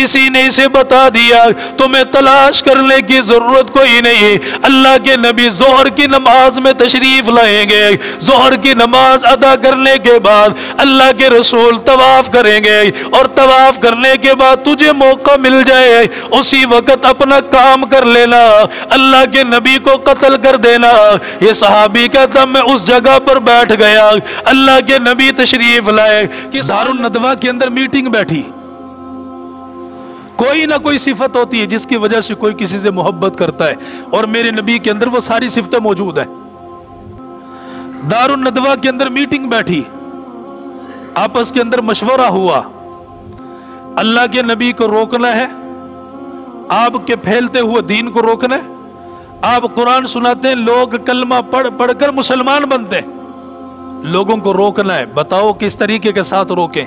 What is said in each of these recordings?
किसी ने इसे बता दिया, तुम्हें तलाश करने की जरूरत कोई नहीं। अल्लाह के नबी जोहर की नमाज में तशरीफ लाएंगे, जोहर की नमाज अदा करने के बाद अल्लाह के रसूल तवाफ करेंगे, और तवाफ करने के बाद तुझे मौका मिल जाए उसी वक्त अपना काम कर लेना, अल्लाह के नबी को कत्ल कर देना। ये सहाबी कहता मैं उस जगह पर बैठ गया, अल्लाह के नबी तशरीफ लाए कि दारुल नदवा के अंदर मीटिंग बैठी। कोई ना कोई सिफत होती है जिसकी वजह से कोई किसी से मोहब्बत करता है, और मेरे नबी के अंदर वो सारी सिफतें मौजूद है। दारुल नदवा के अंदर मीटिंग बैठी, आपस के अंदर मशवरा हुआ, अल्लाह के नबी को रोकना है, आपके फैलते हुए दीन को रोकना है। आप कुरान सुनाते हैं, लोग कलमा पढ़ पढ़कर मुसलमान बनते हैं, लोगों को रोकना है। बताओ किस तरीके के साथ रोकें।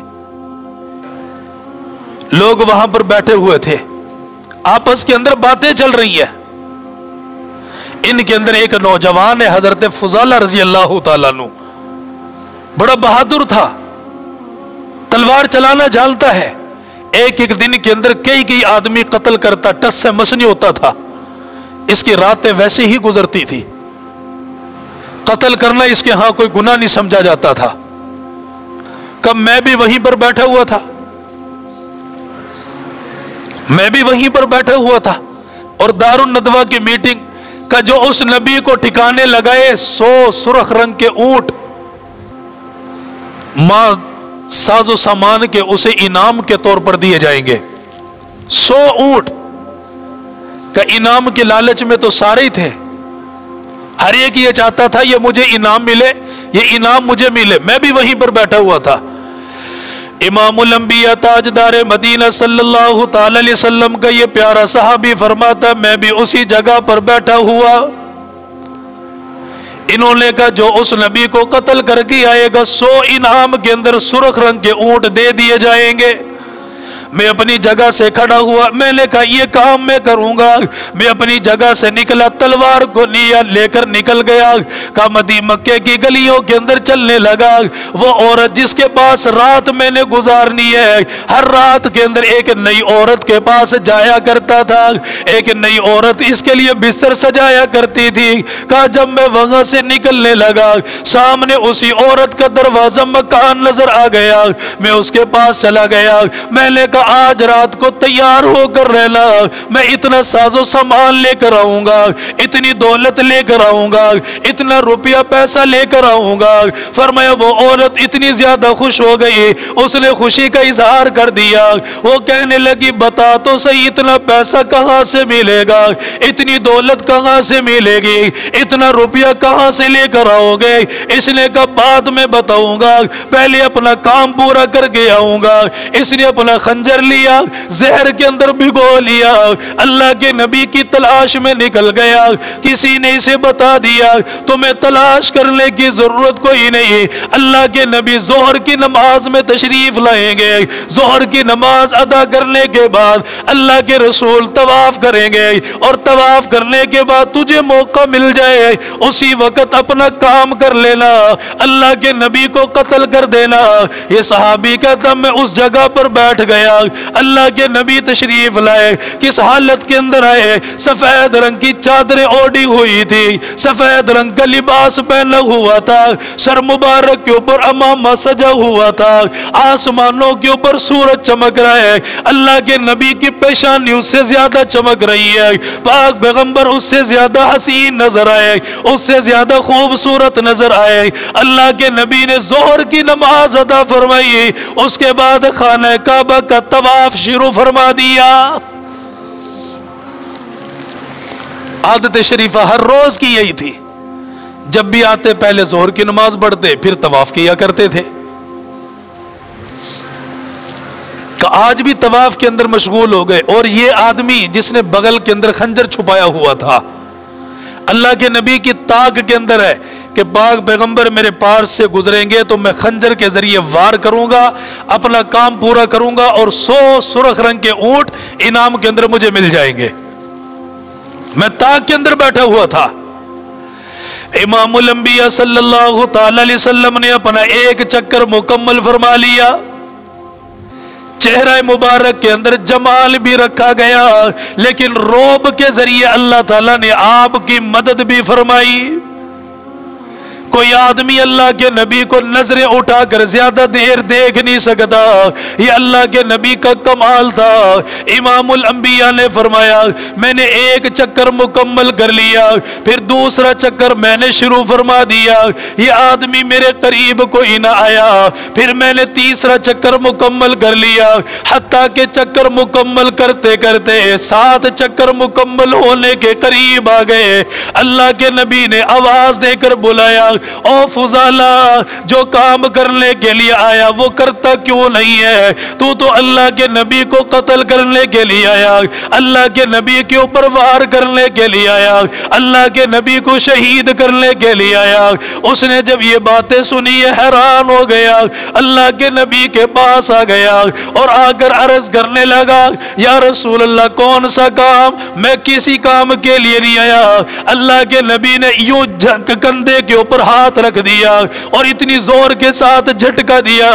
लोग वहां पर बैठे हुए थे, आपस के अंदर बातें चल रही है। इनके अंदर एक नौजवान है, हजरत फुजाला रजी अल्लाह तआला अन्हु, बड़ा बहादुर था, तलवार चलाना जानता है। एक एक दिन के अंदर कई कई आदमी कत्ल करता, टस से मस नहीं होता था। इसकी रातें वैसे ही गुजरती थी, कत्ल करना इसके यहां कोई गुनाह नहीं समझा जाता था। कब मैं भी वहीं पर बैठा हुआ था, मैं भी वहीं पर बैठा हुआ था, और दारुल नदवा की मीटिंग का जो उस नबी को ठिकाने लगाए 100 सुर्ख रंग के ऊंट मां साजो सामान के उसे इनाम के तौर पर दिए जाएंगे। 100 ऊंट का इनाम के लालच में तो सारे ही थे, हर एक ये चाहता था ये मुझे इनाम मिले, ये इनाम मुझे मिले। मैं भी वहीं पर बैठा हुआ था। इमामुल अंबिया ताजदार मदीना सल्लल्लाहु ताला अलैहि वसल्लम का ये प्यारा सहाबी फरमाता मैं भी उसी जगह पर बैठा हुआ। इन्होंने कहा जो उस नबी को कत्ल करके आएगा 100 इनाम के अंदर सुर्ख रंग के ऊंट दे दिए जाएंगे। मैं अपनी जगह से खड़ा हुआ, मैंने कहा ये काम मैं करूंगा। मैं अपनी जगह से निकला, तलवार को लिया, लेकर निकल गया। का मक्के की गलियों के अंदर चलने लगा। वो औरत जिसके पास रात मैंने गुजारनी है, हर रात के अंदर एक नई औरत के पास जाया करता था, एक नई औरत इसके लिए बिस्तर सजाया करती थी। कहा जब मैं वहां से निकलने लगा, सामने उसी औरत का दरवाजा मकान नजर आ गया। मैं उसके पास चला गया, मैंने कहा आज रात को तैयार होकर रहना, मैं इतना साजो सामान लेकर आऊंगा, इतनी दौलत लेकर आऊंगा, इतना रुपया पैसा लेकर आऊंगा। फरमाया वो औरत इतनी ज्यादा खुश हो गई, उसने खुशी का इजहार कर दिया। वो कहने लगी बता तो सही इतना पैसा कहां से मिलेगा, इतनी दौलत कहां से मिलेगी, इतना रुपया कहां से लेकर आओगे। इसने कहा बाद में बताऊंगा, पहले अपना काम पूरा करके आऊंगा। इसने अपना खंजर लिया, जहर के अंदर भिगो लिया, अल्लाह के नबी की तलाश में निकल गया। किसी ने इसे बता दिया तुम्हें तलाश करने की जरूरत कोई नहीं। अल्लाह के नबी जोहर की नमाज में तशरीफ लाएंगे, जोहर की नमाज अदा करने के बाद अल्लाह के रसूल तवाफ करेंगे, और तवाफ करने के बाद तुझे मौका मिल जाए उसी वक्त अपना काम कर लेना, अल्लाह के नबी को कत्ल कर देना। ये सहाबी कहता मैं उस जगह पर बैठ गया, अल्लाह के नबी तशरीफ लाए। किस हालत के अंदर आए, सफेद रंग की चादरें ओढ़ी हुई थी, सफेद रंग का लिबास पहना हुआ था, सर मुबारक के ऊपर अमामा सजा हुआ था, आसमानों के ऊपर सूरज चमक रहा है, अल्लाह के नबी की पेशानी उससे ज्यादा चमक रही है, पाक पैगंबर उससे ज्यादा हसीन नजर आए, उससे ज्यादा खूबसूरत नजर आए। अल्लाह के नबी ने जोहर की नमाज अदा फरमाई, उसके बाद खाना काबा का तवाफ शुरू फरमा दिया। आदत शरीफा हर रोज की यही थी, जब भी आते पहले जोहर की नमाज पढ़ते फिर तवाफ किया करते थे। आज भी तवाफ के अंदर मशगूल हो गए। और ये आदमी जिसने बगल के अंदर खंजर छुपाया हुआ था, अल्लाह के नबी की ताक के अंदर है कि पाक पैगंबर मेरे पास से गुजरेंगे तो मैं खंजर के जरिए वार करूंगा, अपना काम पूरा करूंगा, और 100 सुर्ख रंग के ऊंट इनाम के अंदर मुझे मिल जाएंगे। मैं ताक के अंदर बैठा हुआ था। इमामुल अंबिया सल्लल्लाहु ताला अलैहि वसल्लम ने अपना एक चक्कर मुकम्मल फरमा लिया। चेहरा मुबारक के अंदर जमाल भी रखा गया, लेकिन रोब के जरिए अल्लाह ताला ने आपकी मदद भी फरमाई। कोई आदमी अल्लाह के नबी को नजरें उठाकर ज्यादा देर देख नहीं सकता, ये अल्लाह के नबी का कमाल था। इमामुल अंबिया ने फरमाया, मैंने एक चक्कर मुकम्मल कर लिया, फिर दूसरा चक्कर मैंने शुरू फरमा दिया, ये आदमी मेरे करीब कोई ना आया, फिर मैंने तीसरा चक्कर मुकम्मल कर लिया, हत्ता के चक्कर मुकम्मल करते करते 7 चक्कर मुकम्मल होने के करीब आ गए। अल्लाह के नबी ने आवाज देकर बुलाया, ओ फुजाला, जो काम करने के लिए आया वो करता क्यों नहीं है? तू तो अल्लाह के नबी को कत्ल करने के लिए आया, अल्लाह के नबी के ऊपर वार करने के लिए आया, अल्लाह के नबी को शहीद करने के लिए आया। उसने जब ये बातें सुनी हैरान हो गया, अल्लाह के नबी के पास आ गया और आकर अर्ज करने लगा, या रसूल अल्लाह, कौन सा काम? मैं किसी काम के लिए नहीं आया। अल्लाह के नबी ने यूं कंधे के ऊपर हाथ रख दिया और इतनी जोर के साथ झटका दिया,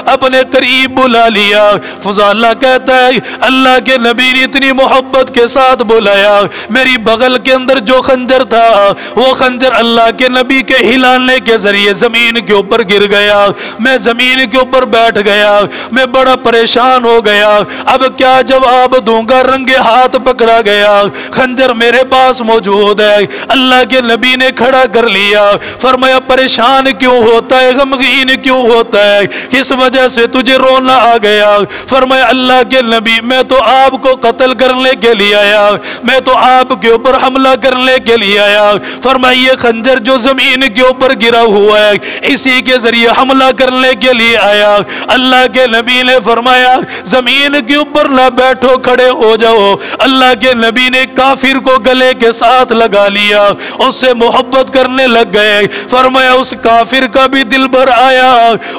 अपने करीब बुला लिया। फुजाला कहता है, अल्लाह के नबी ने इतनी मोहब्बत के साथ बुलाया, मेरी बगल के अंदर जो खंजर था वो खंजर अल्लाह के नबी के हिलाने के जरिए जमीन के ऊपर गिर गया। मैं जमीन के ऊपर बैठ गया, मैं बड़ा परेशान हो गया, अब क्या जवाब दूंगा? रंगे हाथ पकड़ा गया, खंजर मेरे पास मौजूद है। अल्लाह के नबी ने खड़ा कर लिया, फरमाया, परेशान क्यों होता है, गमगीन क्यों होता है, किस वजह से तुझे रोना आ गया? फरमाया, अल्लाह के नबी, मैं तो आपको कत्ल करने के लिए आया, मैं तो आपके ऊपर हमला करने के लिए आया। फरमाया, ये खंजर जो जमीन के ऊपर गिरा हुआ है, इसी के जरिए हमला करने के लिए आया। अल्लाह के नबी ने फरमाया, जमीन के ऊपर ना बैठो, खड़े हो जाओ। अल्लाह के नबी ने काफिर को गले के साथ लगा लिया, उससे मोहब्बत करने लग गए। फरमाया, उस काफिर का भी दिल भर आया,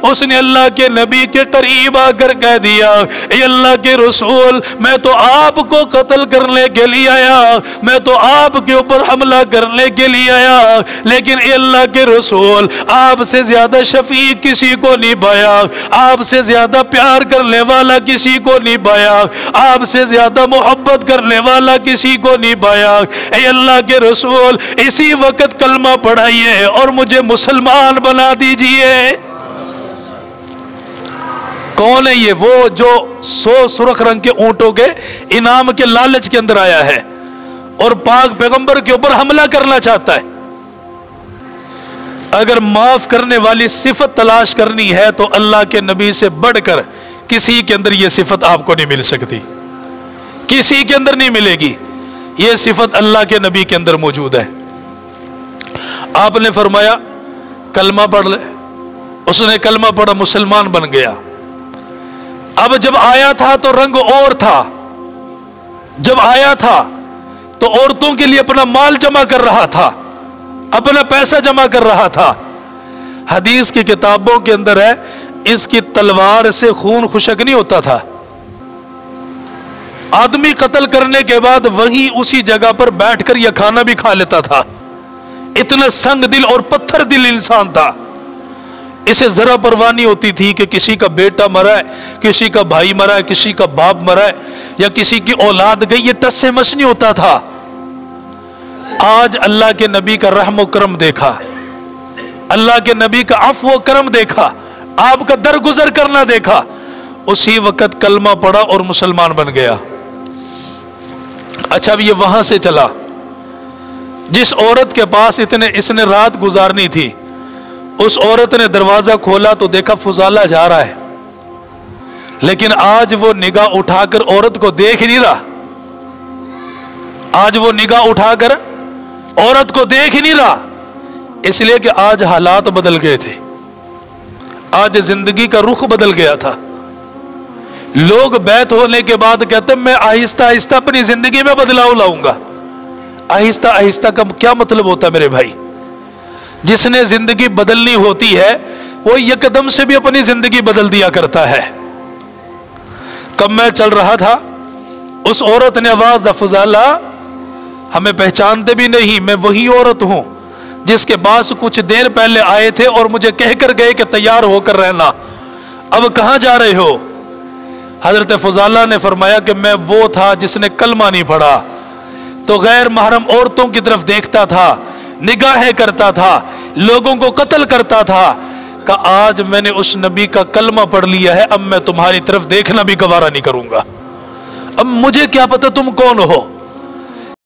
उसने अल्लाह के नबी के करीब आकर कह दिया, ए अल्लाह के रसूल, मैं तो आपको कत्ल करने के लिए आया, मैं तो आपके ऊपर हमला करने के लिए आया, लेकिन ए अल्लाह के रसूल, आपसे ज्यादा शफीक किसी को नहीं पाया, आपसे ज्यादा प्यार करने वाला किसी को नहीं पाया, आपसे ज्यादा मोहब्बत करने वाला किसी को नहीं पाया। ए अल्लाह के रसूल, इसी वक्त कलमा पढ़ाइए और मुझे मुसलमान बना दीजिए। कौन है ये? वो जो 100 सुर्ख रंग के ऊंटों के इनाम के लालच के अंदर आया है और पाक पैगंबर के ऊपर हमला करना चाहता है। अगर माफ करने वाली सिफत तलाश करनी है तो अल्लाह के नबी से बढ़कर किसी के अंदर यह सिफत आपको नहीं मिल सकती, किसी के अंदर नहीं मिलेगी। यह सिफत अल्लाह के नबी के अंदर मौजूद है। आपने फरमाया, कलमा पढ़ ले। उसने कलमा पढ़ा, मुसलमान बन गया। अब जब आया था तो रंग और था, जब आया था तो औरतों के लिए अपना माल जमा कर रहा था, अपना पैसा जमा कर रहा था। हदीस की किताबों के अंदर है, इसकी तलवार से खून खुशक नहीं होता था। आदमी कत्ल करने के बाद वही उसी जगह पर बैठकर यह खाना भी खा लेता था। इतना संग दिल और पत्थर दिल इंसान था। इसे जरा परवाह नहीं होती थी कि किसी का बेटा मरा है, किसी का भाई मरा है, किसी का बाप मरा है या किसी की औलाद गई, ये टस से मस नहीं होता था। आज अल्लाह के नबी का रहम व करम देखा, अल्लाह के नबी का अफ़्व व करम देखा, आपका दरगुजर करना देखा, उसी वक्त कलमा पड़ा और मुसलमान बन गया। अच्छा, अब ये वहां से चला, जिस औरत के पास इसने रात गुजारनी थी, उस औरत ने दरवाजा खोला तो देखा फुजाला जा रहा है, लेकिन आज वो निगाह उठाकर औरत को देख ही नहीं रहा। आज वो निगाह उठाकर औरत को देख ही नहीं रहा, इसलिए कि आज हालात बदल गए थे, आज जिंदगी का रुख बदल गया था। लोग बैत होने के बाद कहते मैं आहिस्ता आहिस्ता अपनी जिंदगी में बदलाव लाऊंगा। आहिस्ता आहिस्ता का क्या मतलब होता है मेरे भाई? जिसने जिंदगी बदलनी होती है वो यकदम से भी अपनी जिंदगी बदल दिया करता है। कब मैं चल रहा था, उस औरत ने आवाज दा, फुजाला हमें पहचानते भी नहीं, मैं वही औरत हूं जिसके पास कुछ देर पहले आए थे और मुझे कहकर गए कि तैयार होकर रहना। अब कहां जा रहे हो? हजरत फजाला ने फरमाया कि मैं वो था जिसने कलमा नहीं पढ़ा, तो गैर महरम औरतों की तरफ देखता था, निगाहें करता था, लोगों को कत्ल करता था। कि आज मैंने उस नबी का कलमा पढ़ लिया है, अब मैं तुम्हारी तरफ देखना भी गवारा नहीं करूंगा। अब मुझे क्या पता तुम कौन हो।